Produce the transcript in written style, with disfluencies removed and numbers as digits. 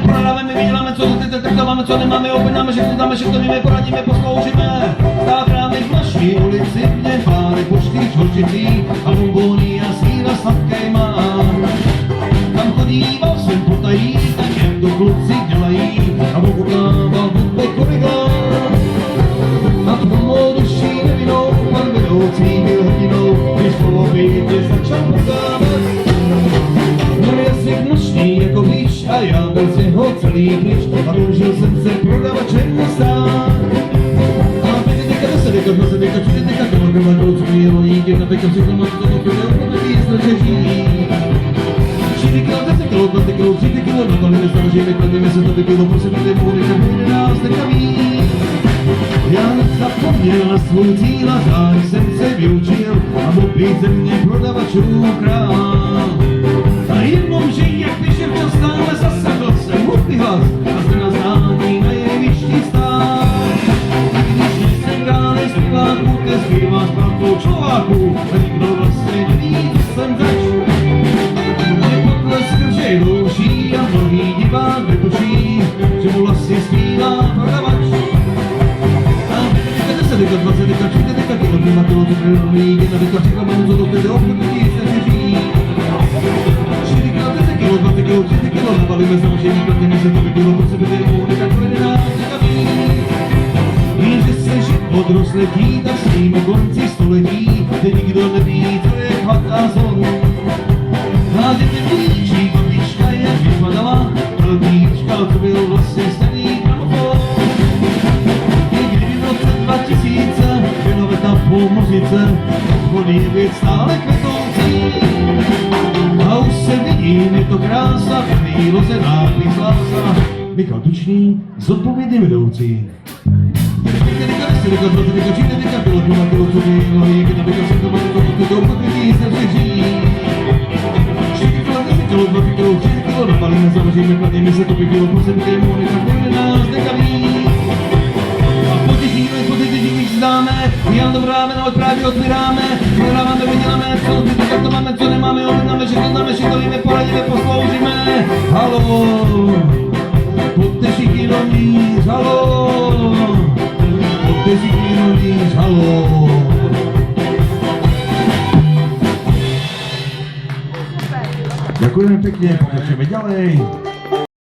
prodáme, my vyděláme, co ty tak dáváme, co nemáme, objednáme, všechno víme, poradíme, posloužíme. Stát rámy v naší ulici, v něm páry, pošty, čočicí a bonbóny a síra sladké má. Tam chodí všem potají, tak jak to kluci dělají a okutával hudbe korigán. A v tomu duší nevinou, pan vedoucí byl hrdinou, když po obědě začal podávat. Měl jazyk noční jako víš a já byl z něho celý klíč a toužil jsem se prodavačem stát. A pětitika, desetika, dvacetika, čtyřitika, kilograma, co mi loní, jedna peka, všechno moc toho chvíle, protože jí zlečeží. 4 kilo, 10 kilo, 20 kilo, 30 kilo, nabalíme, snažíme, kladíme se to kilo, prosím, kde mohli, že bude nás nekaví. Já nezapomněl na svůj cíl a zároveň jsem se vyučil a mohl země prodavačů král. A jednou, že jak píše včas stále zasadl jsem hudby hlas a se na zdání na jevišti stát. A když nejsem králi zpěváků, te zpívá spátkou člováků a nikdo vlastně neví, co jsem zač. Je potlesk že louší a mnohý divák vypočí, že mu vlastně zpívá prodavač. A 10, 20, 30 kilograma, kilo, co krylí, jedna deka, všechno mám, co to tedy obchodí se řeží. 4 kilo, 10 kilo, 20 kilo, 30 kilo, nabalíme samozřejmě, kladíme se to bylo, pro sebe jdou, neka kvede nás nekaví. Jenže se život rozletí, tak s ním konci století, kde nikdo neví, co je chvat a zon. A děti blíčí, babička jak vypadala, velbíčka, co byl vlastně starý gramofon. I kdyby v roce 2000 byla veta po muzice, obchody je věc stále kvetoucí. A už se vidím, je to krása, výloze nápis lása. Michal Tučný, zodpovědný vedoucí. Nabalíme, zavříme, kladíme se to pěkilo, prosím, kdému, neka nás nekaví. A potěšíme, když zdáme, jen dobráme, no právě otvíráme, vyhráváme, vyděláme, co ty tak to máme, co nemáme, objednáme, všechno víme, poradíme, posloužíme. Halo, pojďte všichni dovnitř, halo, pojďte všichni dovnitř, halo. Děkujeme pěkně, pokračujeme dělej.